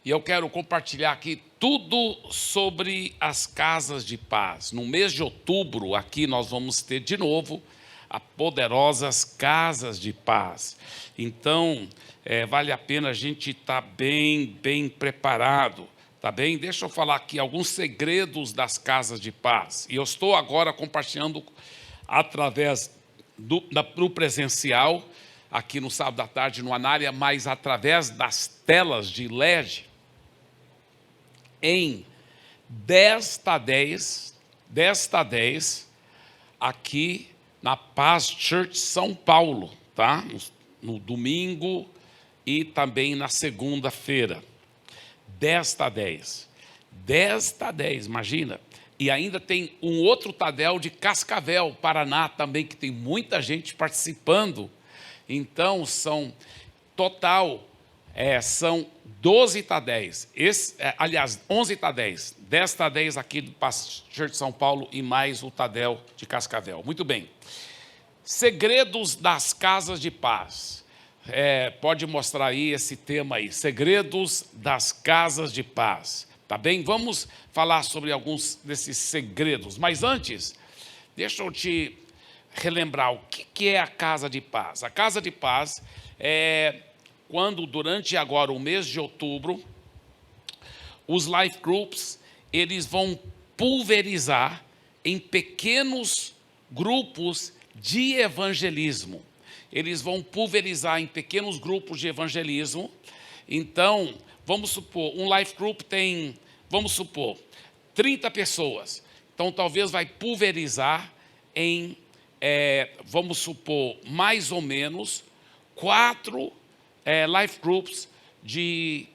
E eu quero compartilhar aqui tudo sobre as casas de paz. No mês de outubro, aqui nós vamos ter de novo as poderosas casas de paz. Então, vale a pena a gente estar bem preparado, tá bem? Deixa eu falar aqui alguns segredos das casas de paz. E eu estou agora compartilhando através do presencial, aqui no sábado à tarde no Anália, mas através das telas de LED, em 10 a 10, aqui na Paz Church São Paulo, tá? No domingo e também na segunda-feira. 10 a 10. 10 a 10, imagina. E ainda tem um outro Tadel de Cascavel, Paraná, também, que tem muita gente participando. Então, são 12 Tadéis. Aliás, 11 Tadéis. 10 Tadéis aqui do Pastor de São Paulo e mais o Tadel de Cascavel. Muito bem. Segredos das casas de paz. Pode mostrar aí esse tema aí. Segredos das casas de paz. Tá bem? Vamos falar sobre alguns desses segredos. Mas antes, deixa eu te relembrar o que é a casa de paz. A casa de paz é quando, durante agora o mês de outubro, os life groups, eles vão pulverizar em pequenos grupos de evangelismo. Eles vão pulverizar em pequenos grupos de evangelismo. Então, vamos supor, um life group tem, 30 pessoas. Então, talvez vai pulverizar em, vamos supor, mais ou menos 4 life groups de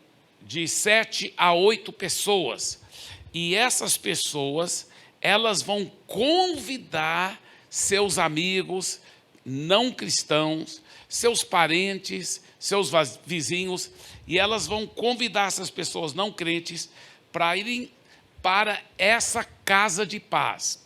7 a 8 pessoas. E essas pessoas, elas vão convidar seus amigos não cristãos, seus parentes, seus vizinhos, e elas vão convidar essas pessoas não crentes para irem para essa casa de paz.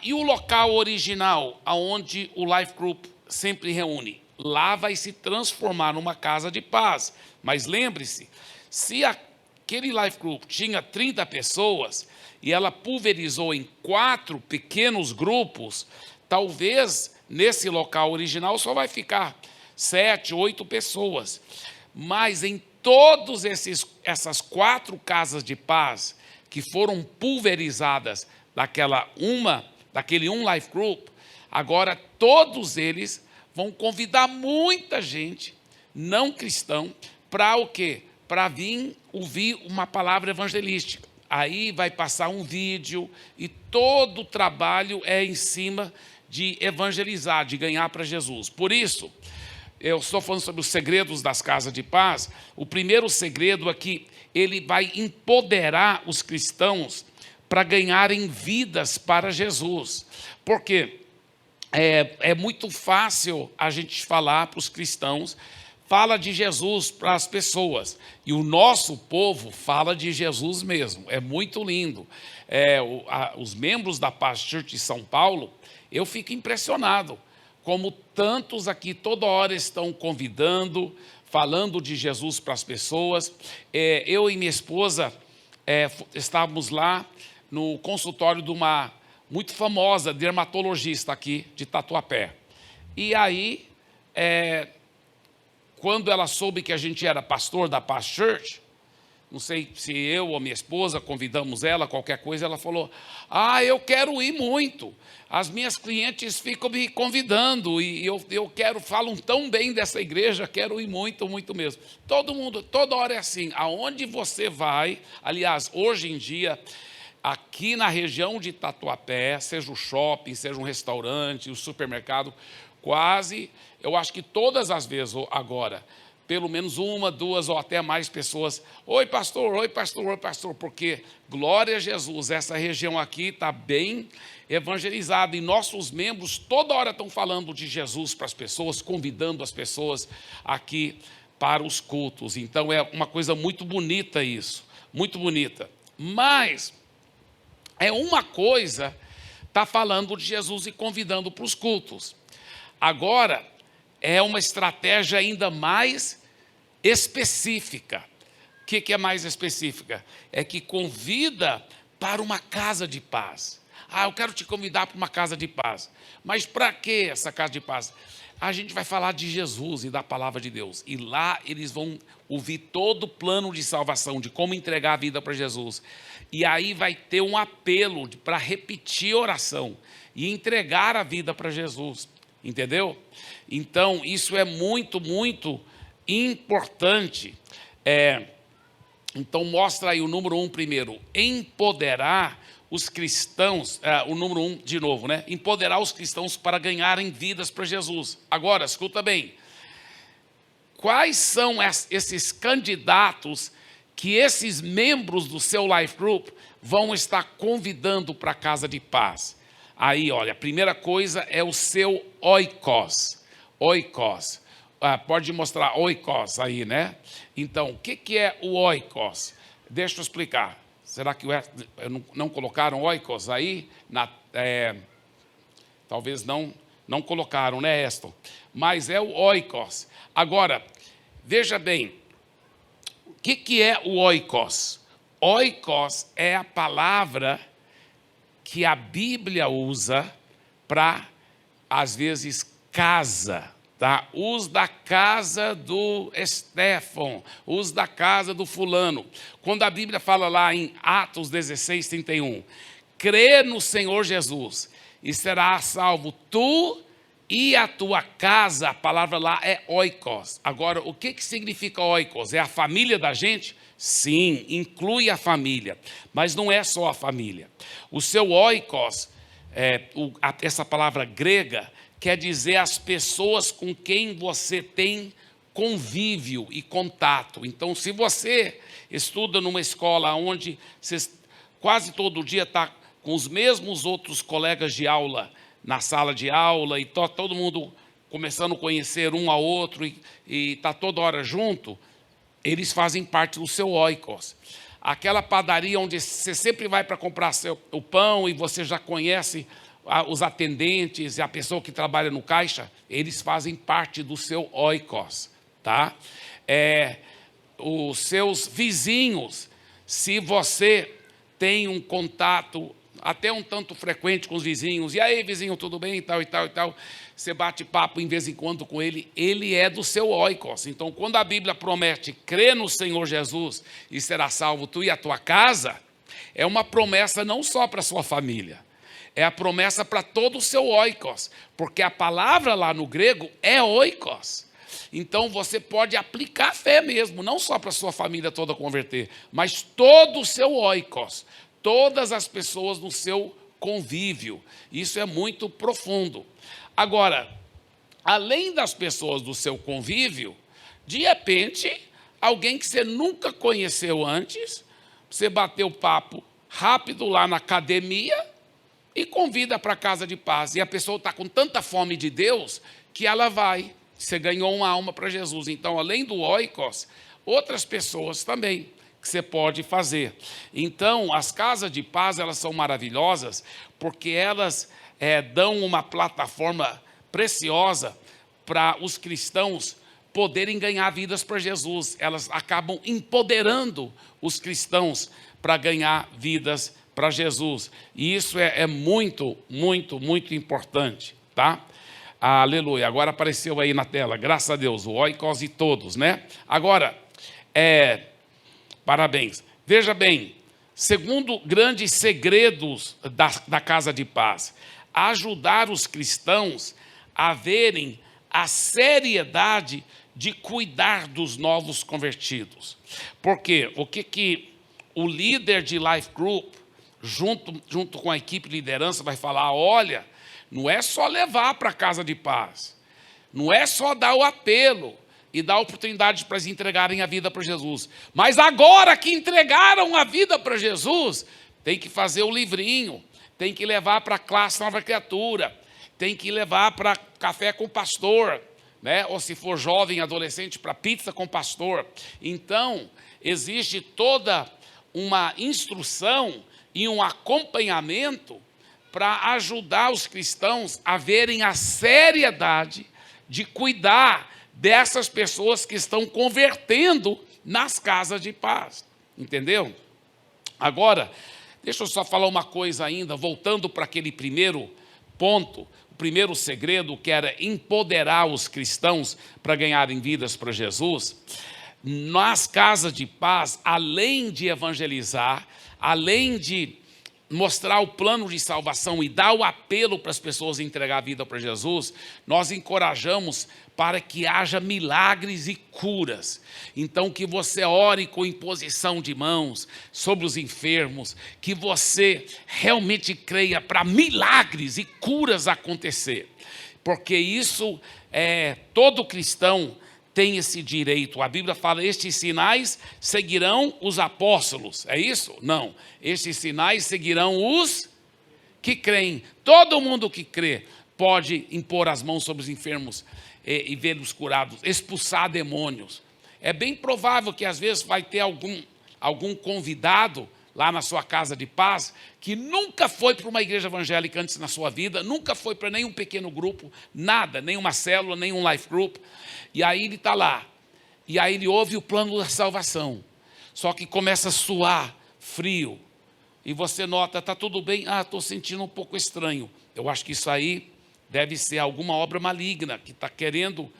E o local original, onde o life group sempre reúne? Lá vai se transformar numa casa de paz. Mas lembre-se, se aquele life group tinha 30 pessoas e ela pulverizou em 4 pequenos grupos, talvez nesse local original só vai ficar 7, 8 pessoas. Mas em todas essas 4 casas de paz que foram pulverizadas daquele um life group, agora todos eles vão convidar muita gente não cristão para o quê? Para vir ouvir uma palavra evangelística. Aí vai passar um vídeo e todo o trabalho é em cima de evangelizar, de ganhar para Jesus. Por isso, eu estou falando sobre os segredos das casas de paz. O primeiro segredo é que ele vai empoderar os cristãos para ganharem vidas para Jesus. Por quê? É muito fácil a gente falar para os cristãos, fala de Jesus para as pessoas, e o nosso povo fala de Jesus mesmo, é muito lindo. Os membros da Paz Church de São Paulo, eu fico impressionado, como tantos aqui toda hora estão convidando, falando de Jesus para as pessoas. Eu e minha esposa estávamos lá no consultório de uma muito famosa dermatologista aqui de Tatuapé. E aí, quando ela soube que a gente era pastor da Paz Church, não sei se eu ou minha esposa convidamos ela, qualquer coisa, ela falou: eu quero ir muito. As minhas clientes ficam me convidando e eu falam tão bem dessa igreja, quero ir muito, muito mesmo. Todo mundo, toda hora é assim, aonde você vai, aliás, hoje em dia, aqui na região de Tatuapé, seja o shopping, seja um restaurante, o supermercado, quase, eu acho que todas as vezes agora, pelo menos 1, 2 ou até mais pessoas, oi pastor, oi pastor, oi pastor, porque, glória a Jesus, essa região aqui está bem evangelizada, e nossos membros toda hora estão falando de Jesus para as pessoas, convidando as pessoas aqui para os cultos. Então é uma coisa muito bonita isso, muito bonita. Mas uma coisa está falando de Jesus e convidando para os cultos. Agora, é uma estratégia ainda mais específica. que é mais específica? É que convida para uma casa de paz. Eu quero te convidar para uma casa de paz. Mas para que essa casa de paz? A gente vai falar de Jesus e da palavra de Deus. E lá eles vão ouvir todo o plano de salvação, de como entregar a vida para Jesus. E aí vai ter um apelo para repetir a oração e entregar a vida para Jesus. Entendeu? Então, isso é muito, muito importante. Então, mostra aí o número 1 primeiro. Empoderar os cristãos, o número 1 de novo, né? Empoderar os cristãos para ganharem vidas para Jesus. Agora, escuta bem. Quais são esses candidatos que esses membros do seu Life Group vão estar convidando para a casa de paz? Aí, olha, a primeira coisa é o seu oikos. Oikos. Pode mostrar oikos aí, né? Então, o que é o oikos? Deixa eu explicar. Será que não colocaram oikos aí? Talvez não colocaram, né, Eston? Mas é o oikos. Agora, veja bem, o que é o oikos? Oikos é a palavra que a Bíblia usa para, às vezes, casa. Tá? Os da casa do Estefan, os da casa do fulano. Quando a Bíblia fala lá em Atos 16, 31, crê no Senhor Jesus e será salvo tu e a tua casa, a palavra lá é oikos. Agora, o que significa oikos? É a família da gente? Sim, inclui a família, mas não é só a família. O seu oikos, essa palavra grega, quer dizer as pessoas com quem você tem convívio e contato. Então, se você estuda numa escola onde você quase todo dia está com os mesmos outros colegas de aula na sala de aula e todo mundo começando a conhecer um ao outro e está toda hora junto, eles fazem parte do seu oikos. Aquela padaria onde você sempre vai para comprar o pão e você já conhece os atendentes e a pessoa que trabalha no caixa, eles fazem parte do seu oikos, tá? Os seus vizinhos, se você tem um contato até um tanto frequente com os vizinhos, e aí, vizinho, tudo bem, e tal, e tal, e tal, você bate papo em vez em quando com ele, ele é do seu oikos. Então, quando a Bíblia promete, crê no Senhor Jesus e será salvo tu e a tua casa, é uma promessa não só para a sua família, é a promessa para todo o seu oikos, porque a palavra lá no grego é oikos. Então você pode aplicar a fé mesmo, não só para a sua família toda converter, mas todo o seu oikos, todas as pessoas no seu convívio. Isso é muito profundo. Agora, além das pessoas do seu convívio, de repente, alguém que você nunca conheceu antes, você bateu papo rápido lá na academia, e convida para a casa de paz. E a pessoa está com tanta fome de Deus que ela vai. Você ganhou uma alma para Jesus. Então, além do oikos, outras pessoas também que você pode fazer. Então, as casas de paz, elas são maravilhosas porque elas dão uma plataforma preciosa para os cristãos poderem ganhar vidas para Jesus. Elas acabam empoderando os cristãos para ganhar vidas para Jesus. E isso é muito, muito, muito importante, tá? Aleluia. Agora apareceu aí na tela, graças a Deus, o oikos e todos, né? Agora, parabéns. Veja bem, segundo grandes segredos da casa de paz, ajudar os cristãos a verem a seriedade de cuidar dos novos convertidos. Porque o que o líder de Life Group, junto com a equipe de liderança, vai falar, olha, não é só levar para a casa de paz, não é só dar o apelo e dar oportunidade para eles entregarem a vida para Jesus, mas agora que entregaram a vida para Jesus, tem que fazer o livrinho, tem que levar para a classe Nova Criatura, tem que levar para café com o pastor, né? Ou se for jovem, adolescente, para pizza com o pastor. Então, existe toda uma instrução e um acompanhamento para ajudar os cristãos a verem a seriedade de cuidar dessas pessoas que estão convertendo nas casas de paz, entendeu? Agora, deixa eu só falar uma coisa ainda, voltando para aquele primeiro ponto, o primeiro segredo, que era empoderar os cristãos para ganharem vidas para Jesus. Nas casas de paz, além de evangelizar, além de mostrar o plano de salvação e dar o apelo para as pessoas entregar a vida para Jesus, nós encorajamos para que haja milagres e curas. Então, que você ore com imposição de mãos sobre os enfermos, que você realmente creia para milagres e curas acontecer, porque isso todo cristão tem esse direito. A Bíblia fala, estes sinais seguirão os apóstolos. É isso? Não. Estes sinais seguirão os que creem. Todo mundo que crê pode impor as mãos sobre os enfermos e vê-los curados, expulsar demônios. É bem provável que às vezes vai ter algum convidado lá na sua casa de paz, que nunca foi para uma igreja evangélica antes na sua vida, nunca foi para nenhum pequeno grupo, nada, nenhuma célula, nenhum life group. E aí ele está lá, e aí ele ouve o plano da salvação, só que começa a suar frio, e você nota, está tudo bem? Estou sentindo um pouco estranho. Eu acho que isso aí deve ser alguma obra maligna, que está querendo,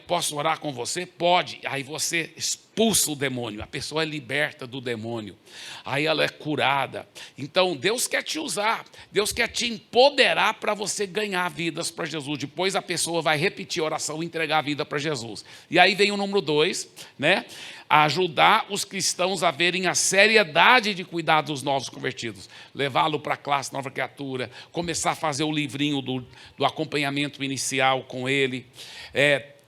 posso orar com você? Pode. Aí você expulsa o demônio, a pessoa é liberta do demônio, aí ela é curada. Então Deus quer te usar, Deus quer te empoderar para você ganhar vidas para Jesus. Depois a pessoa vai repetir a oração e entregar a vida para Jesus. E aí vem o número 2, né? Ajudar os cristãos a verem a seriedade de cuidar dos novos convertidos, levá-lo para a classe Nova Criatura, começar a fazer o livrinho do acompanhamento inicial com ele,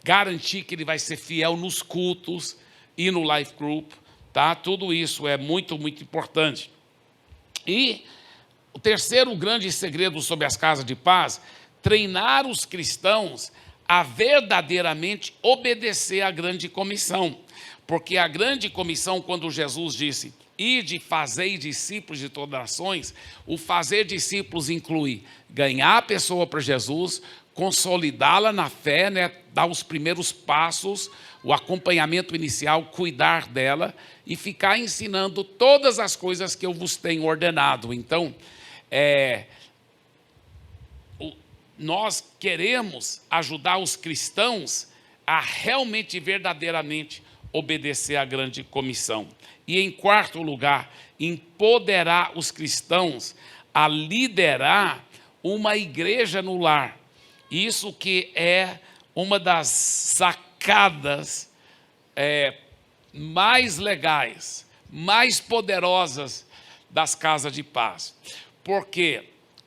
garantir que ele vai ser fiel nos cultos e no life group, tá? Tudo isso é muito, muito importante. E o terceiro grande segredo sobre as casas de paz, treinar os cristãos a verdadeiramente obedecer à grande comissão. Porque a grande comissão, quando Jesus disse, ide, fazei discípulos de todas as nações, o fazer discípulos inclui ganhar a pessoa para Jesus, consolidá-la na fé, né, dar os primeiros passos, o acompanhamento inicial, cuidar dela e ficar ensinando todas as coisas que eu vos tenho ordenado. Então, nós queremos ajudar os cristãos a realmente, verdadeiramente obedecer à grande comissão. E em quarto lugar, empoderar os cristãos a liderar uma igreja no lar. Isso que é uma das sacadas mais legais, mais poderosas das casas de paz. Porque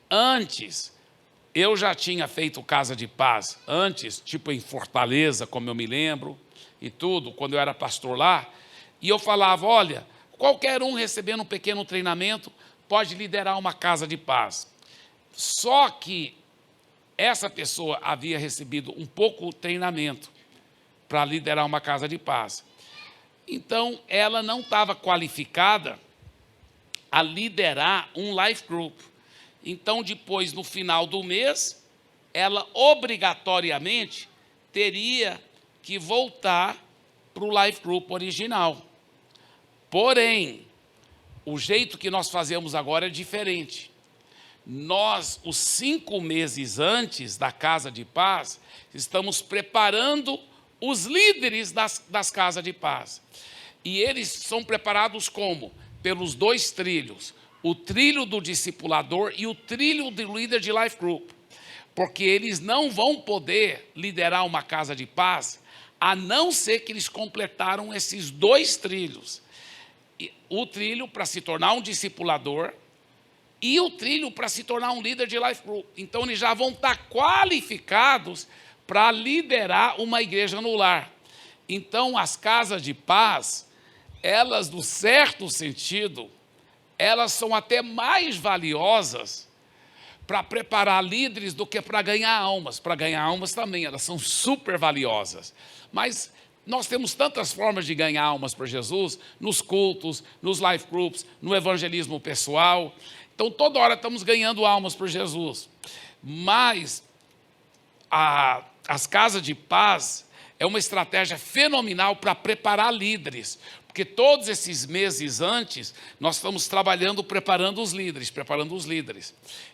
antes, eu já tinha feito casa de paz, antes, tipo em Fortaleza, como eu me lembro, e tudo, quando eu era pastor lá, e eu falava, olha, qualquer um recebendo um pequeno treinamento pode liderar uma casa de paz. Só que essa pessoa havia recebido um pouco de treinamento para liderar uma casa de paz. Então, ela não estava qualificada a liderar um life group. Então, depois, no final do mês, ela obrigatoriamente teria que voltar para o life group original. Porém, o jeito que nós fazemos agora é diferente. Nós, os 5 meses antes da casa de paz, estamos preparando os líderes das casas de paz. E eles são preparados como? Pelos 2 trilhos. O trilho do discipulador e o trilho do líder de life group. Porque eles não vão poder liderar uma casa de paz a não ser que eles completaram esses 2 trilhos. O trilho para se tornar um discipulador e o trilho para se tornar um líder de life group. Então, eles já vão estar qualificados para liderar uma igreja no lar. Então, as casas de paz, elas, no certo sentido, elas são até mais valiosas para preparar líderes do que para ganhar almas. Para ganhar almas também, elas são super valiosas. Mas nós temos tantas formas de ganhar almas para Jesus, nos cultos, nos life groups, no evangelismo pessoal. Então, toda hora estamos ganhando almas para Jesus. Mas as casas de paz, é uma estratégia fenomenal para preparar líderes, porque todos esses meses antes, nós estamos trabalhando, preparando os líderes.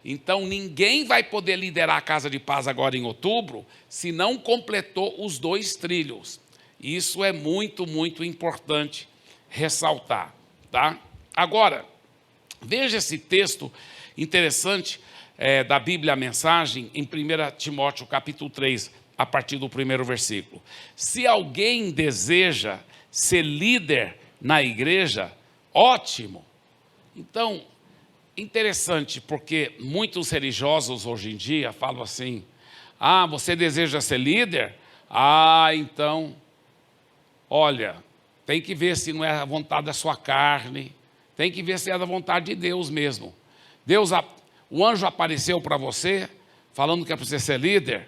Então, ninguém vai poder liderar a Casa de Paz agora em outubro, se não completou os 2 trilhos. Isso é muito, muito importante ressaltar, tá? Agora, veja esse texto interessante da Bíblia, a Mensagem, em 1 Timóteo, capítulo 3, a partir do 1º versículo. Se alguém deseja ser líder na igreja, ótimo. Então, interessante, porque muitos religiosos hoje em dia falam assim, você deseja ser líder? Então, olha, tem que ver se não é a vontade da sua carne, tem que ver se é da vontade de Deus mesmo. O anjo apareceu para você, falando que é para você ser líder?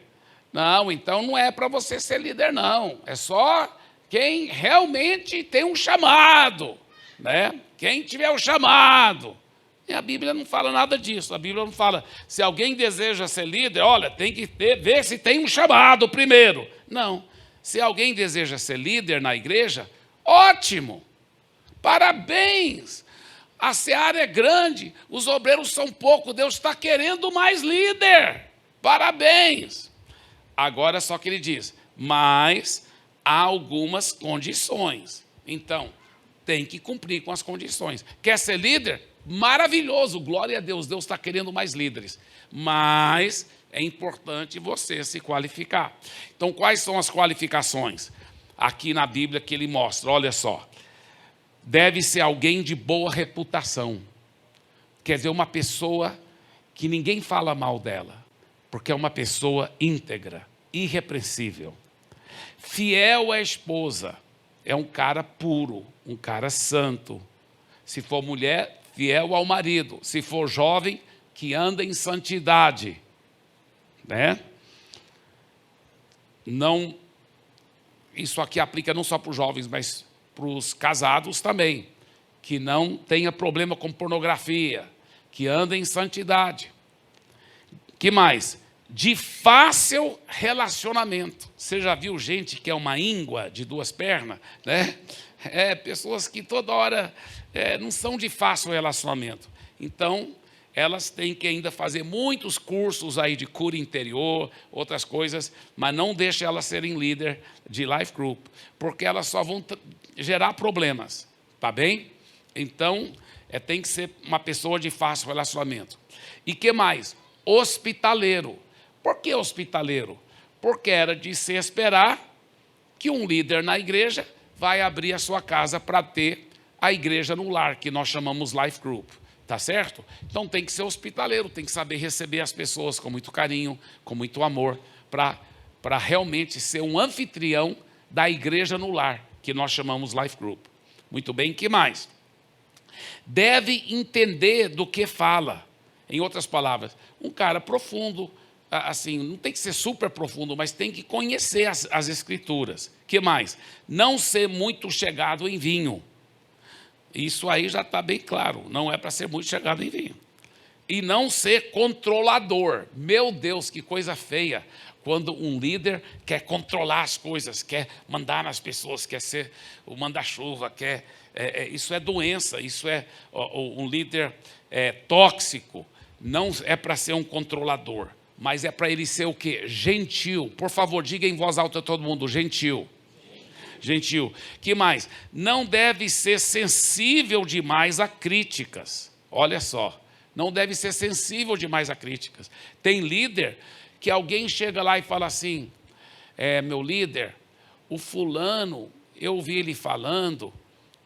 Não, então não é para você ser líder, não. É só quem realmente tem um chamado, né? Quem tiver o chamado. E a Bíblia não fala nada disso. A Bíblia não fala, se alguém deseja ser líder, olha, tem que ver se tem um chamado primeiro. Não. Se alguém deseja ser líder na igreja, ótimo. Parabéns. A seara é grande, os obreiros são poucos, Deus está querendo mais líder. Parabéns. Agora só que ele diz, mas há algumas condições. Então, tem que cumprir com as condições. Quer ser líder? Maravilhoso, glória a Deus, Deus está querendo mais líderes. Mas é importante você se qualificar. Então, quais são as qualificações? Aqui na Bíblia que ele mostra, olha só. Deve ser alguém de boa reputação. Quer dizer, uma pessoa que ninguém fala mal dela, porque é uma pessoa íntegra, irrepreensível. Fiel à esposa, é um cara puro, um cara santo. Se for mulher, fiel ao marido. Se for jovem, que anda em santidade. Né? Não, isso aqui aplica não só para os jovens, mas para os casados também, que não tenha problema com pornografia, que anda em santidade. Que mais? De fácil relacionamento. Você já viu gente que é uma íngua de 2 pernas? Né? Pessoas que toda hora não são de fácil relacionamento. Então, elas têm que ainda fazer muitos cursos aí de cura interior, outras coisas, mas não deixe elas serem líder de life group, porque elas só vão gerar problemas, tá bem? Então, tem que ser uma pessoa de fácil relacionamento. E que mais? Hospitaleiro. Por que hospitaleiro? Porque era de se esperar que um líder na igreja vai abrir a sua casa para ter a igreja no lar, que nós chamamos life group. Tá certo? Então tem que ser hospitaleiro, tem que saber receber as pessoas com muito carinho, com muito amor, para realmente ser um anfitrião da igreja no lar, que nós chamamos life group. Muito bem, que mais? Deve entender do que fala. Em outras palavras, um cara profundo, assim, não tem que ser super profundo, mas tem que conhecer as escrituras. Que mais? Não ser muito chegado em vinho. Isso aí já está bem claro, não é para ser muito chegado em vinho. E não ser controlador. Meu Deus, que coisa feia, quando um líder quer controlar as coisas, quer mandar nas pessoas, quer ser o manda-chuva, isso é doença, isso é um líder tóxico. Não é para ser um controlador, mas é para ele ser o quê? Gentil. Por favor, diga em voz alta todo mundo, gentil. Gentil. Que mais? Não deve ser sensível demais a críticas. Olha só, não deve ser sensível demais a críticas. Tem líder que alguém chega lá e fala assim, meu líder, o fulano, eu ouvi ele falando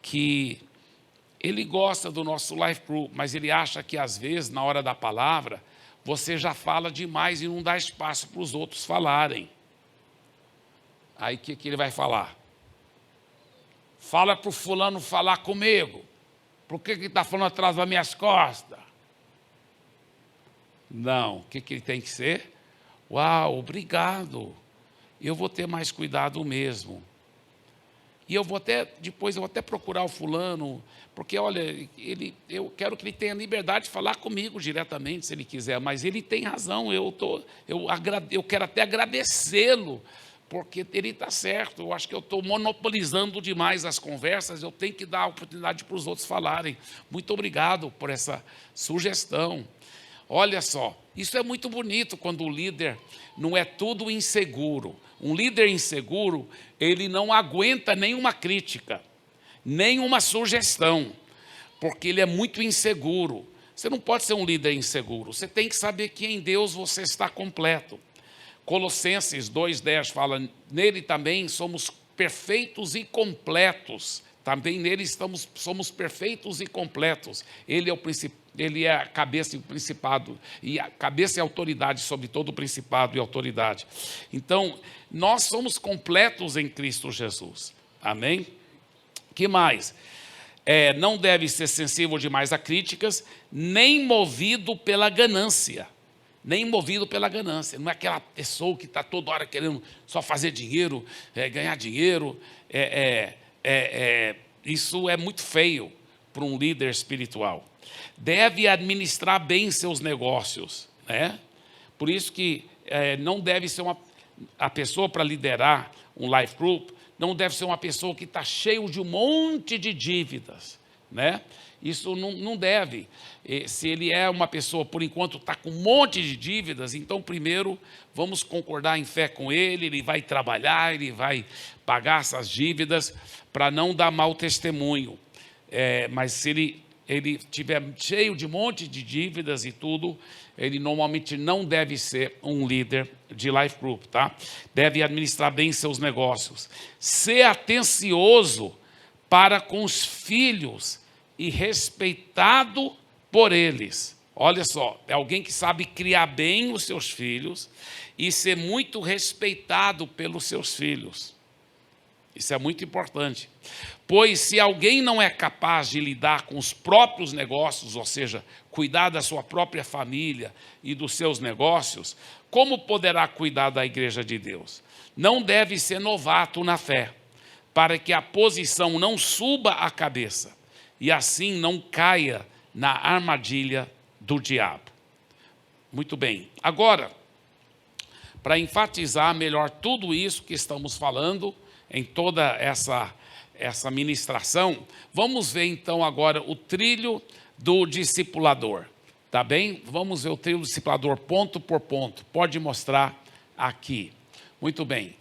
que ele gosta do nosso life group, mas ele acha que às vezes, na hora da palavra, você já fala demais e não dá espaço para os outros falarem. Aí o que ele vai falar? Fala para o fulano falar comigo. Por que está falando atrás das minhas costas? Não, o que ele tem que ser? Uau, obrigado. Eu vou ter mais cuidado mesmo. E depois eu vou até procurar o fulano, porque, olha, eu quero que ele tenha liberdade de falar comigo diretamente, se ele quiser, mas ele tem razão, eu quero até agradecê-lo porque ele está certo. Eu acho que eu estou monopolizando demais as conversas, eu tenho que dar a oportunidade para os outros falarem. Muito obrigado por essa sugestão. Olha só, isso é muito bonito quando o líder não é tudo inseguro. Um líder inseguro, ele não aguenta nenhuma crítica, nenhuma sugestão, porque ele é muito inseguro. Você não pode ser um líder inseguro, você tem que saber que em Deus você está completo. Colossenses 2,10 fala, nele também somos perfeitos e completos. Também nele somos perfeitos e completos. Ele é a cabeça e o principado, e a cabeça e a autoridade sobre todo o principado e autoridade. Então, nós somos completos em Cristo Jesus. Amém? Que mais? Não deve ser sensível demais a críticas, nem movido pela ganância. Nem movido pela ganância. Não é aquela pessoa que está toda hora querendo só fazer dinheiro, ganhar dinheiro. Isso é muito feio para um líder espiritual. Deve administrar bem seus negócios, né? Por isso que não deve ser a pessoa para liderar um life group, não deve ser uma pessoa que está cheio de um monte de dívidas, né? Isso não deve. Se ele é uma pessoa, por enquanto, está com um monte de dívidas, então, primeiro, vamos concordar em fé com ele, ele vai trabalhar, ele vai pagar essas dívidas para não dar mau testemunho. Mas se ele estiver cheio de um monte de dívidas e tudo, ele normalmente não deve ser um líder de life group, tá? Deve administrar bem seus negócios. Ser atencioso para com os filhos e respeitado por eles. Olha só, é alguém que sabe criar bem os seus filhos e ser muito respeitado pelos seus filhos. Isso é muito importante. Pois se alguém não é capaz de lidar com os próprios negócios, ou seja, cuidar da sua própria família e dos seus negócios, como poderá cuidar da igreja de Deus? Não deve ser novato na fé, para que a posição não suba a cabeça e assim não caia na armadilha do diabo. Muito bem. Agora, para enfatizar melhor tudo isso que estamos falando, em toda essa ministração, vamos ver então agora o trilho do discipulador. Tá bem? Vamos ver o trilho do discipulador ponto por ponto. Pode mostrar aqui. Muito bem.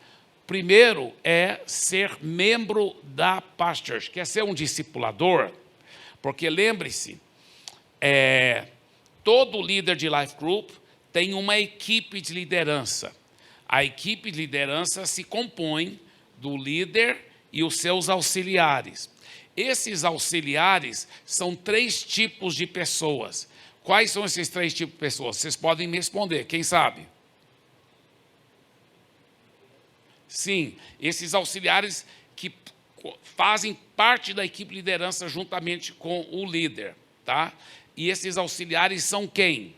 Primeiro é ser membro da Pastors. Quer ser um discipulador? Porque lembre-se, todo líder de life group tem uma equipe de liderança. A equipe de liderança se compõe do líder e os seus auxiliares. Esses auxiliares são 3 tipos de pessoas. Quais são esses 3 tipos de pessoas? Vocês podem me responder, quem sabe? Sim, esses auxiliares que fazem parte da equipe de liderança juntamente com o líder, tá? E esses auxiliares são quem?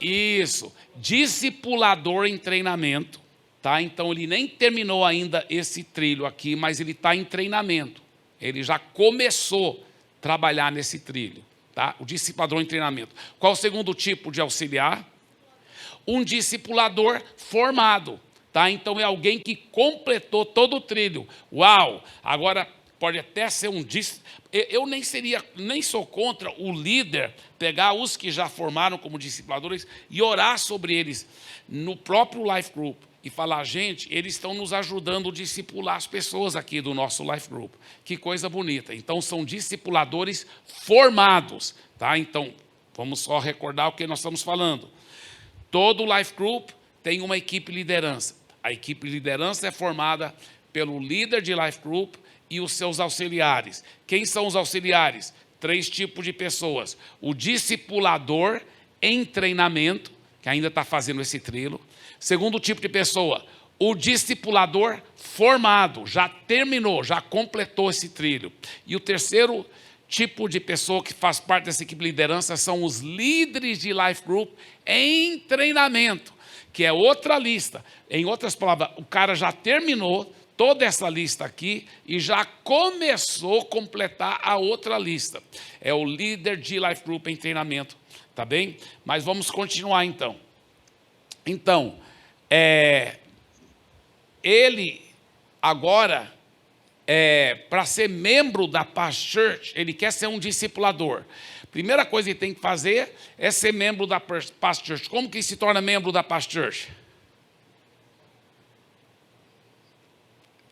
Isso, discipulador em treinamento, tá? Então ele nem terminou ainda esse trilho aqui, mas ele está em treinamento. Ele já começou a trabalhar nesse trilho, tá? O discipulador em treinamento. Qual o segundo tipo de auxiliar? Um discipulador formado. Tá? Então é alguém que completou todo o trilho. Uau! Agora pode até ser um eu nem sou contra o líder pegar os que já formaram como discipuladores e orar sobre eles no próprio life group e falar, gente, eles estão nos ajudando a discipular as pessoas aqui do nosso life group. Que coisa bonita. Então são discipuladores formados, tá? Então vamos só recordar o que nós estamos falando. Todo life group tem uma equipe de liderança. A equipe de liderança é formada pelo líder de life group e os seus auxiliares. Quem são os auxiliares? 3 tipos de pessoas. O discipulador em treinamento, que ainda está fazendo esse trilho. Segundo tipo de pessoa, o discipulador formado, já terminou, já completou esse trilho. E o terceiro tipo de pessoa que faz parte dessa equipe de liderança são os líderes de life group em treinamento, que é outra lista. Em outras palavras, o cara já terminou toda essa lista aqui e já começou a completar a outra lista. É o líder de life group em treinamento, tá bem? Mas vamos continuar então. Então, ele agora, para ser membro da Paz Church, ele quer ser um discipulador. Primeira coisa que ele tem que fazer é ser membro da Paz Church. Como que se torna membro da Paz Church?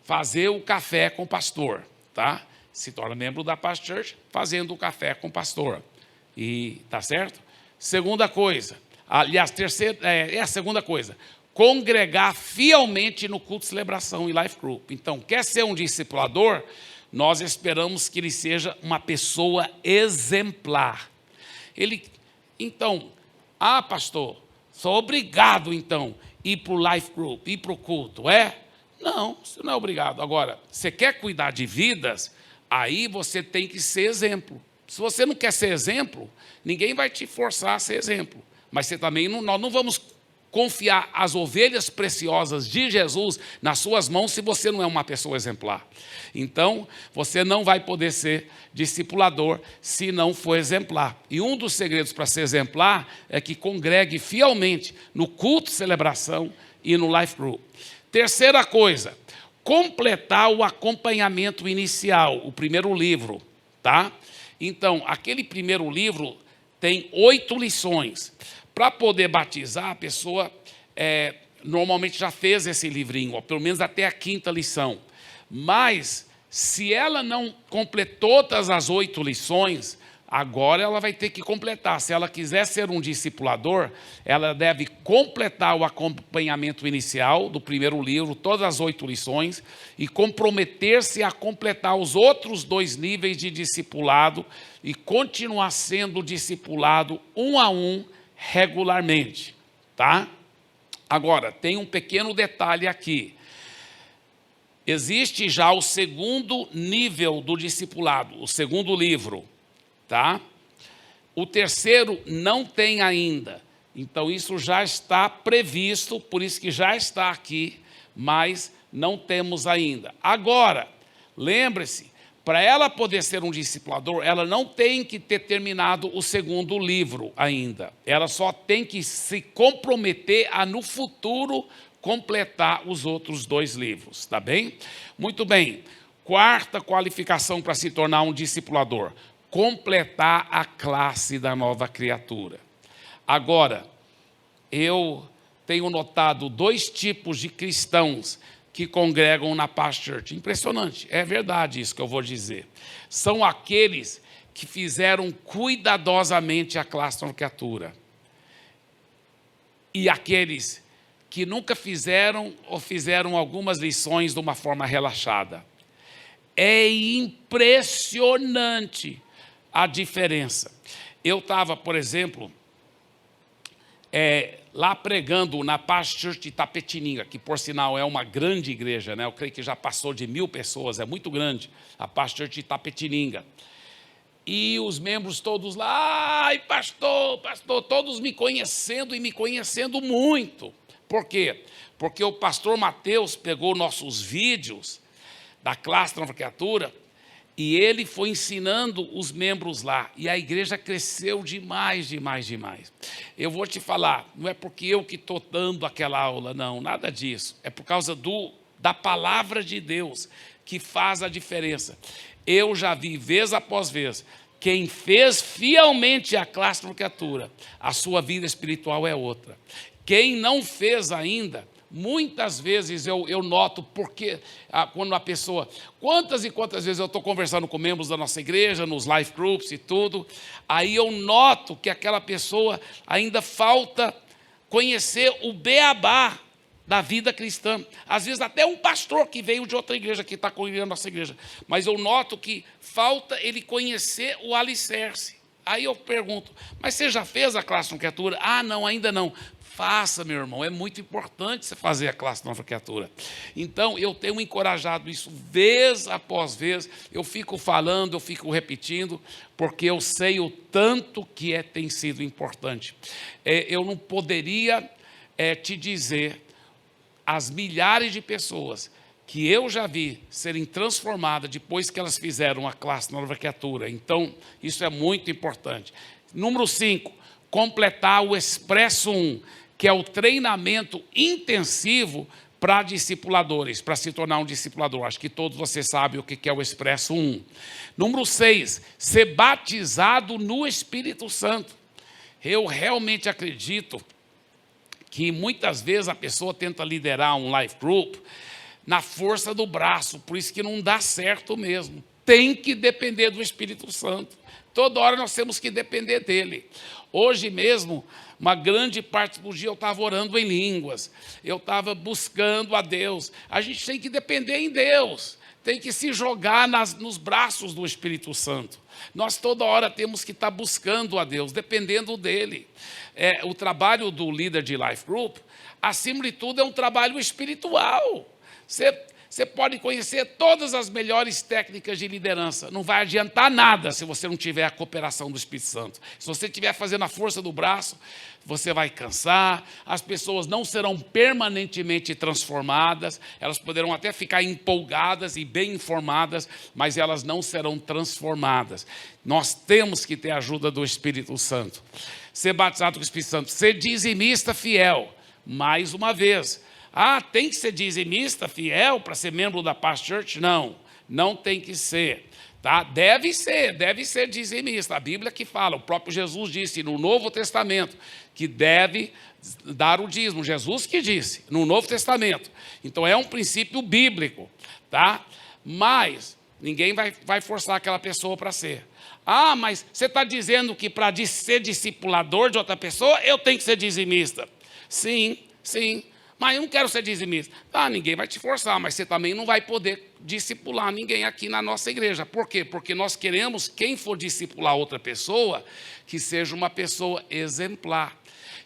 Fazer o café com o pastor, tá? Se torna membro da Paz Church fazendo o café com o pastor. E tá certo? Segunda coisa, aliás, terceira, a segunda coisa, congregar fielmente no culto de celebração e life group. Então, quer ser um discipulador? Nós esperamos que ele seja uma pessoa exemplar. Então, pastor, sou obrigado, então, ir para o life group, ir para o culto, é? Não, você não é obrigado. Agora, você quer cuidar de vidas, aí você tem que ser exemplo. Se você não quer ser exemplo, ninguém vai te forçar a ser exemplo. Mas você também nós não vamos confiar as ovelhas preciosas de Jesus nas suas mãos se você não é uma pessoa exemplar. Então, você não vai poder ser discipulador se não for exemplar. E um dos segredos para ser exemplar é que congregue fielmente no culto de celebração e no life group. Terceira coisa, completar o acompanhamento inicial, o primeiro livro, tá? Então, aquele primeiro livro tem 8 lições. Para poder batizar, a pessoa normalmente já fez esse livrinho, ó, pelo menos até a 5ª lição. Mas, se ela não completou todas as 8 lições, agora ela vai ter que completar. Se ela quiser ser um discipulador, ela deve completar o acompanhamento inicial do primeiro livro, todas as 8 lições, e comprometer-se a completar os outros 2 níveis de discipulado e continuar sendo discipulado um a um regularmente, tá? Agora, tem um pequeno detalhe aqui. Existe já o segundo nível do discipulado, o segundo livro, tá? O terceiro não tem ainda. Então, isso já está previsto, por isso que já está aqui, mas não temos ainda. Agora, lembre-se, para ela poder ser um discipulador, ela não tem que ter terminado o segundo livro ainda. Ela só tem que se comprometer a, no futuro, completar os outros 2 livros, tá bem? Muito bem. 4ª qualificação para se tornar um discipulador: completar a classe da nova criatura. Agora, eu tenho notado 2 tipos de cristãos que congregam na Paz Church. Impressionante, é verdade isso que eu vou dizer. São aqueles que fizeram cuidadosamente a classe da nova criatura. E aqueles que nunca fizeram ou fizeram algumas lições de uma forma relaxada. É impressionante a diferença. Eu estava, por exemplo, lá pregando na Paz Church de Itapetininga, que por sinal é uma grande igreja, né? Eu creio que já passou de 1000 pessoas, é muito grande, a Paz Church de Itapetininga. E os membros todos lá, ai pastor, todos me conhecendo e me conhecendo muito. Por quê? Porque o pastor Mateus pegou nossos vídeos da classe da nova criatura e ele foi ensinando os membros lá. E a igreja cresceu demais. Eu vou te falar, não é porque eu que estou dando aquela aula, não, nada disso. É por causa da palavra de Deus que faz a diferença. Eu já vi, vez após vez, quem fez fielmente a classe da nova criatura, a sua vida espiritual é outra. Quem não fez ainda, muitas vezes eu noto, porque quando a pessoa... Quantas e quantas vezes eu estou conversando com membros da nossa igreja, nos life groups e tudo, aí eu noto que aquela pessoa ainda falta conhecer o beabá da vida cristã. Às vezes até um pastor que veio de outra igreja, que está congregando a nossa igreja, mas eu noto que falta ele conhecer o alicerce. Aí eu pergunto, mas você já fez a classe de nova criatura? Ah, não, ainda não. Faça, meu irmão, é muito importante você fazer a classe de nova criatura. Então, eu tenho encorajado isso vez após vez, eu fico falando, eu fico repetindo, porque eu sei o tanto que tem sido importante. Eu não poderia te dizer as milhares de pessoas que eu já vi serem transformadas depois que elas fizeram a classe de nova criatura. Então, isso é muito importante. Número 5, completar o Expresso 1, que é o treinamento intensivo para discipuladores, para se tornar um discipulador. Acho que todos vocês sabem o que é o Expresso 1. Número 6, ser batizado no Espírito Santo. Eu realmente acredito que muitas vezes a pessoa tenta liderar um life group na força do braço, por isso que não dá certo mesmo. Tem que depender do Espírito Santo. Toda hora nós temos que depender dele. Hoje mesmo, uma grande parte do dia eu estava orando em línguas, eu estava buscando a Deus. A gente tem que depender em Deus, tem que se jogar nos braços do Espírito Santo. Nós toda hora temos que estar buscando a Deus, dependendo dele. O trabalho do líder de life group, acima de tudo, é um trabalho espiritual. Você pode conhecer todas as melhores técnicas de liderança. Não vai adiantar nada se você não tiver a cooperação do Espírito Santo. Se você estiver fazendo a força do braço, você vai cansar. As pessoas não serão permanentemente transformadas. Elas poderão até ficar empolgadas e bem informadas, mas elas não serão transformadas. Nós temos que ter a ajuda do Espírito Santo. Ser batizado com o Espírito Santo. Ser dizimista fiel. Mais uma vez. Tem que ser dizimista, fiel, para ser membro da Paz Church? Não, não tem que ser. Tá? Deve ser dizimista. A Bíblia que fala, o próprio Jesus disse no Novo Testamento, que deve dar o dízimo. Jesus que disse, no Novo Testamento. Então é um princípio bíblico. Tá? Mas ninguém vai forçar aquela pessoa para ser. Mas você está dizendo que para ser discipulador de outra pessoa, eu tenho que ser dizimista. Sim. Mas eu não quero ser dizimista. Ninguém vai te forçar, mas você também não vai poder discipular ninguém aqui na nossa igreja. Por quê? Porque nós queremos, quem for discipular outra pessoa, que seja uma pessoa exemplar.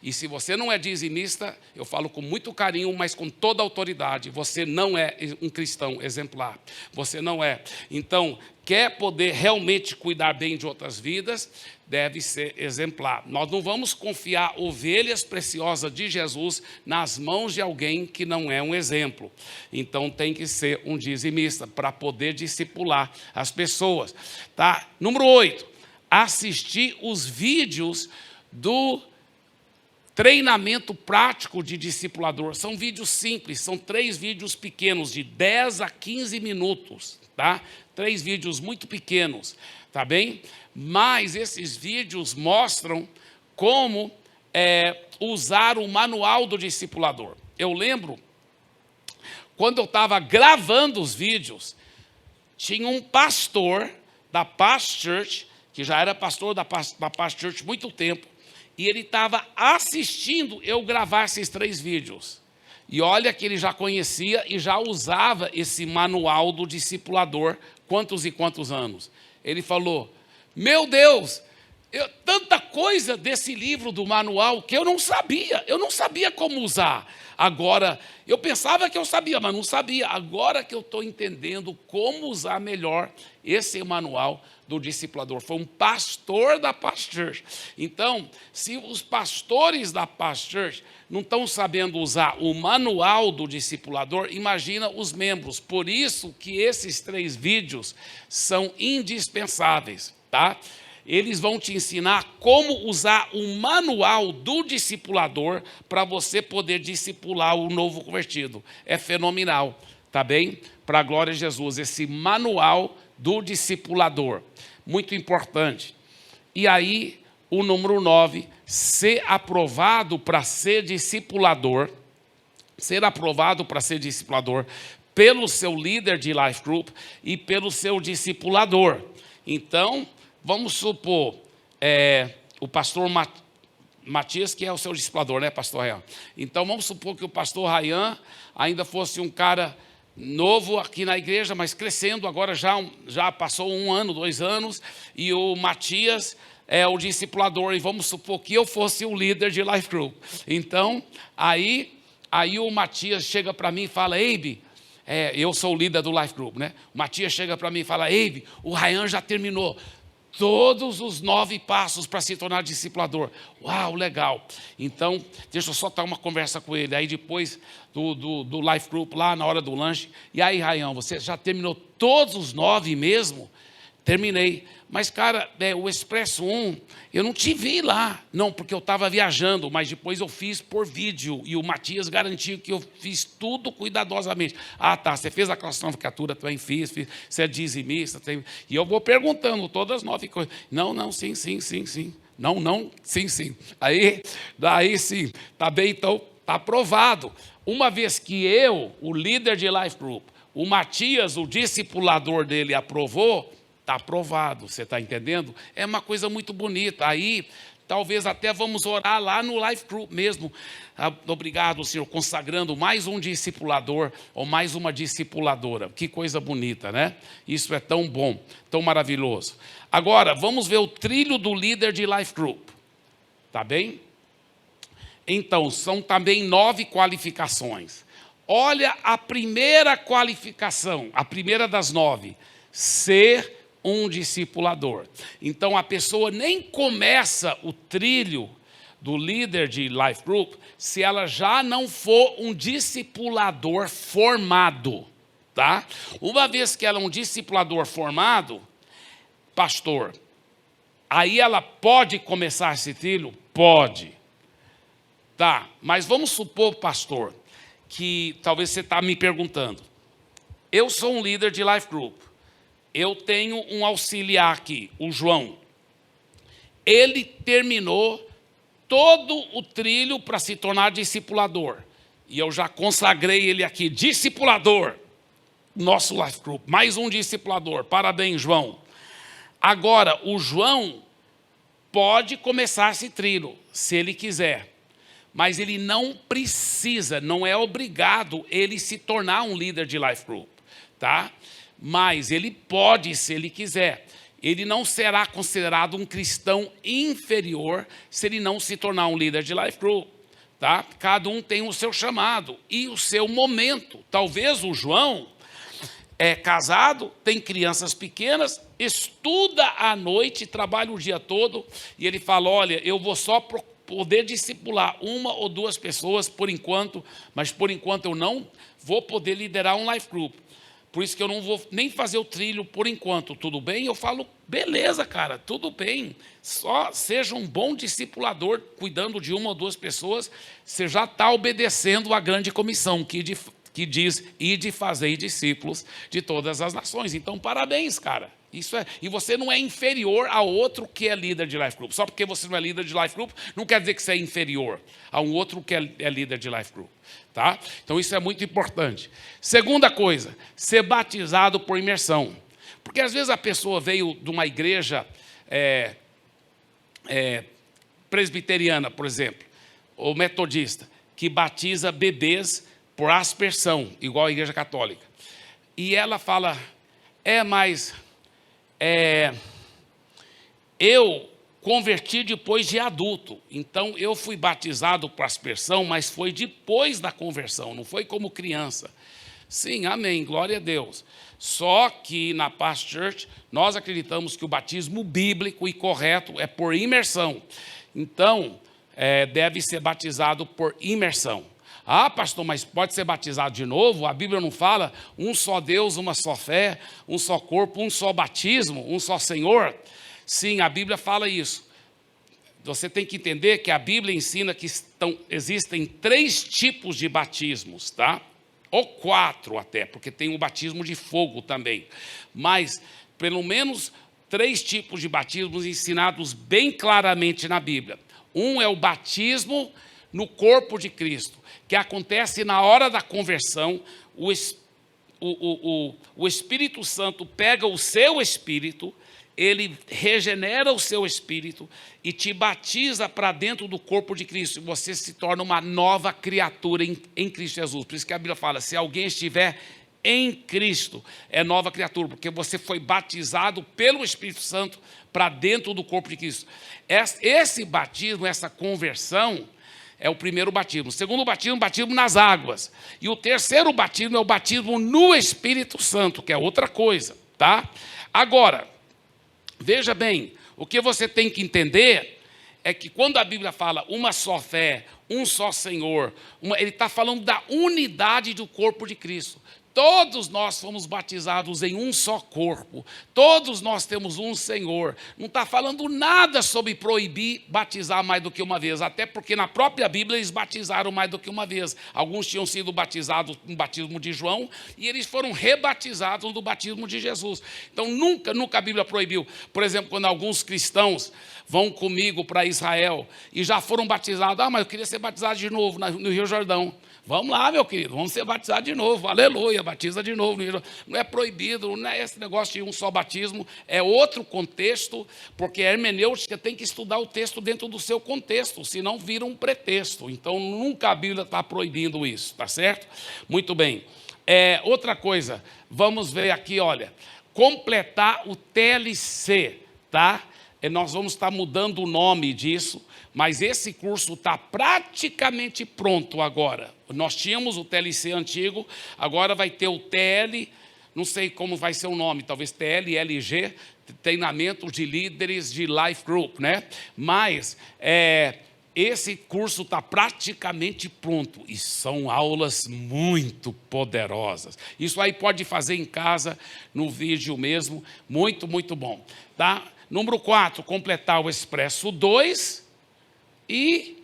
E se você não é dizimista, eu falo com muito carinho, mas com toda autoridade, você não é um cristão exemplar. Você não é. Então, quer poder realmente cuidar bem de outras vidas, deve ser exemplar. Nós não vamos confiar ovelhas preciosas de Jesus nas mãos de alguém que não é um exemplo. Então, tem que ser um dizimista para poder discipular as pessoas. Tá? Número 8, assistir os vídeos do treinamento prático de discipulador. São vídeos simples, são 3 vídeos pequenos, de 10 a 15 minutos. Tá? 3 vídeos muito pequenos, tá bem? Mas esses vídeos mostram como usar o manual do discipulador. Eu lembro, quando eu estava gravando os vídeos, tinha um pastor da Paz Church, que já era pastor da Paz Church há muito tempo, e ele estava assistindo eu gravar esses 3 vídeos. E olha que ele já conhecia e já usava esse manual do discipulador quantos e quantos anos. Ele falou, meu Deus, tanta coisa desse livro do manual que eu não sabia como usar. Agora, eu pensava que eu sabia, mas não sabia. Agora que eu estou entendendo como usar melhor esse manual do discipulador. Foi um pastor da Paz Church. Então, se os pastores da Paz Church não estão sabendo usar o manual do discipulador, imagina os membros. Por isso que esses 3 vídeos são indispensáveis, tá? Eles vão te ensinar como usar o manual do discipulador para você poder discipular o novo convertido. É fenomenal, tá bem? Para a glória de Jesus, esse manual do discipulador. Muito importante. E aí, o número 9, ser aprovado para ser discipulador. Ser aprovado para ser discipulador pelo seu líder de life group e pelo seu discipulador. Então, vamos supor, o pastor Matias, que é o seu discipulador, né, pastor Rayan? Então, vamos supor que o pastor Rayan ainda fosse um cara novo aqui na igreja, mas crescendo, agora já passou 1 ano, 2 anos, e o Matias é o discipulador, e vamos supor que eu fosse o líder de life group. Então, aí o Matias chega para mim e fala, Eibe, eu sou o líder do life group, né? O Matias chega para mim e fala, Eibe, o Rayan já terminou todos os 9 passos para se tornar discipulador. Uau, legal. Então, deixa eu só dar uma conversa com ele. Aí depois do life group, lá na hora do lanche. E aí, Rayan, você já terminou todos os 9 mesmo? Terminei. Mas, cara, o Expresso 1, eu não te vi lá. Não, porque eu estava viajando, mas depois eu fiz por vídeo. E o Matias garantiu que eu fiz tudo cuidadosamente. Ah, tá, você fez a classificatura, também fiz. Você é dizimista. E eu vou perguntando todas as 9 coisas. Não, sim. Não, sim. Daí sim, tá bem, então, tá aprovado. Uma vez que eu, o líder de Life Group, o Matias, o discipulador dele, aprovou, está aprovado, você está entendendo? É uma coisa muito bonita. Aí, talvez até vamos orar lá no Life Group mesmo. Obrigado, Senhor, consagrando mais um discipulador ou mais uma discipuladora. Que coisa bonita, né? Isso é tão bom, tão maravilhoso. Agora, vamos ver o trilho do líder de Life Group. Tá bem? Então, são também 9 qualificações. Olha a primeira qualificação, a primeira das 9. Ser um discipulador. Então, a pessoa nem começa o trilho do líder de Life Group se ela já não for um discipulador formado, tá? Uma vez que ela é um discipulador formado, pastor, aí ela pode começar esse trilho? Pode. Tá, mas vamos supor, pastor, que talvez você está me perguntando. Eu sou um líder de Life Group. Eu tenho um auxiliar aqui, o João. Ele terminou todo o trilho para se tornar discipulador. E eu já consagrei ele aqui, discipulador. Nosso Life Group, mais um discipulador. Parabéns, João. Agora, o João pode começar esse trilho, se ele quiser. Mas ele não precisa, não é obrigado ele se tornar um líder de Life Group, tá? Mas ele pode, se ele quiser. Ele não será considerado um cristão inferior se ele não se tornar um líder de Life Group, tá? Cada um tem o seu chamado e o seu momento. Talvez o João é casado, tem crianças pequenas, estuda à noite, trabalha o dia todo, e ele fala, olha, eu vou só poder discipular 1 ou 2 pessoas por enquanto, mas por enquanto eu não vou poder liderar um Life Group. Por isso que eu não vou nem fazer o trilho por enquanto, tudo bem? Eu falo, beleza, cara, tudo bem. Só seja um bom discipulador, cuidando de 1 ou 2 pessoas, você já está obedecendo a grande comissão que diz, ide fazer discípulos de todas as nações. Então, parabéns, cara. Isso é, e você não é inferior a outro que é líder de Life Group. Só porque você não é líder de Life Group, não quer dizer que você é inferior a um outro que é líder de Life Group. Tá? Então, isso é muito importante. Segunda coisa, ser batizado por imersão. Porque, às vezes, a pessoa veio de uma igreja presbiteriana, por exemplo, ou metodista, que batiza bebês por aspersão, igual a igreja católica. E ela fala, mas eu converti depois de adulto, então eu fui batizado por aspersão, mas foi depois da conversão, não foi como criança. Sim, amém, glória a Deus. Só que na Past Church, nós acreditamos que o batismo bíblico e correto é por imersão. Então, deve ser batizado por imersão. Ah, pastor, mas pode ser batizado de novo? A Bíblia não fala um só Deus, uma só fé, um só corpo, um só batismo, um só Senhor? Sim, a Bíblia fala isso. Você tem que entender que a Bíblia ensina que existem 3 tipos de batismos, tá? Ou 4 até, porque tem o batismo de fogo também. Mas, pelo menos, 3 tipos de batismos ensinados bem claramente na Bíblia. Um é o batismo no corpo de Cristo, que acontece na hora da conversão. O Espírito Santo pega o seu espírito, ele regenera o seu espírito e te batiza para dentro do corpo de Cristo. E você se torna uma nova criatura em Cristo Jesus. Por isso que a Bíblia fala, se alguém estiver em Cristo, é nova criatura, porque você foi batizado pelo Espírito Santo para dentro do corpo de Cristo. Esse batismo, essa conversão, é o primeiro batismo. O segundo batismo, batismo nas águas. E o terceiro batismo é o batismo no Espírito Santo, que é outra coisa, tá? Agora, veja bem, o que você tem que entender é que quando a Bíblia fala uma só fé, um só Senhor, ele está falando da unidade do corpo de Cristo. Todos nós fomos batizados em um só corpo. Todos nós temos um Senhor. Não está falando nada sobre proibir batizar mais do que uma vez. Até porque na própria Bíblia eles batizaram mais do que uma vez. Alguns tinham sido batizados no batismo de João e eles foram rebatizados no batismo de Jesus. Então nunca a Bíblia proibiu. Por exemplo, quando alguns cristãos vão comigo para Israel e já foram batizados. Mas eu queria ser batizado de novo no Rio Jordão. Vamos lá, meu querido, vamos ser batizados de novo, aleluia, batiza de novo. Não é proibido, não é esse negócio de um só batismo, é outro contexto, porque a hermenêutica tem que estudar o texto dentro do seu contexto, senão vira um pretexto. Então, nunca a Bíblia está proibindo isso, tá certo? Muito bem. Outra coisa, vamos ver aqui, olha, completar o TLC, tá? Nós vamos estar mudando o nome disso, mas esse curso está praticamente pronto agora. Nós tínhamos o TLC antigo, agora vai ter o TL, não sei como vai ser o nome, talvez TLLG, treinamento de líderes de Life Group, né? Mas esse curso está praticamente pronto e são aulas muito poderosas. Isso aí pode fazer em casa, no vídeo mesmo, muito, muito bom, tá? Número 4, completar o Expresso 2. E,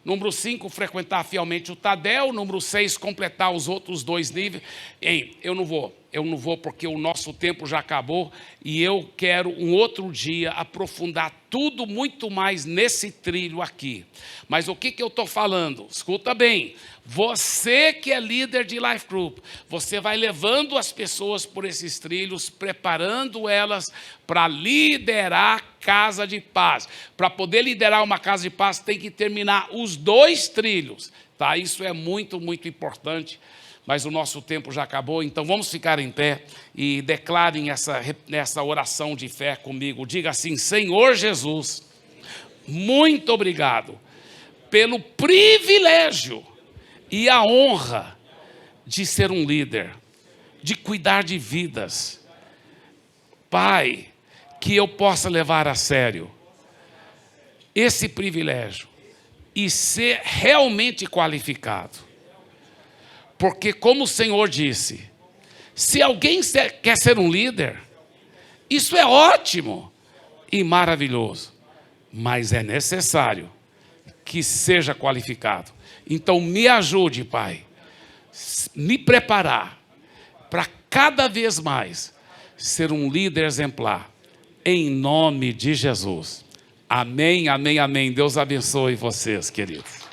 número 5, frequentar fielmente o Tadel. Número 6, completar os outros 2 níveis. Ei, eu não vou porque o nosso tempo já acabou e eu quero um outro dia aprofundar tudo muito mais nesse trilho aqui. Mas o que eu estou falando? Escuta bem, você que é líder de Life Group, você vai levando as pessoas por esses trilhos, preparando elas para liderar casa de paz. Para poder liderar uma casa de paz, tem que terminar os 2 trilhos. Tá? Isso é muito, muito importante. Mas o nosso tempo já acabou, então vamos ficar em pé e declarem essa oração de fé comigo. Diga assim: Senhor Jesus, muito obrigado pelo privilégio e a honra de ser um líder, de cuidar de vidas. Pai, que eu possa levar a sério esse privilégio e ser realmente qualificado. Porque, como o Senhor disse, se alguém quer ser um líder, isso é ótimo e maravilhoso, mas é necessário que seja qualificado. Então, me ajude, Pai, me preparar para cada vez mais ser um líder exemplar, em nome de Jesus. Amém, amém, amém. Deus abençoe vocês, queridos.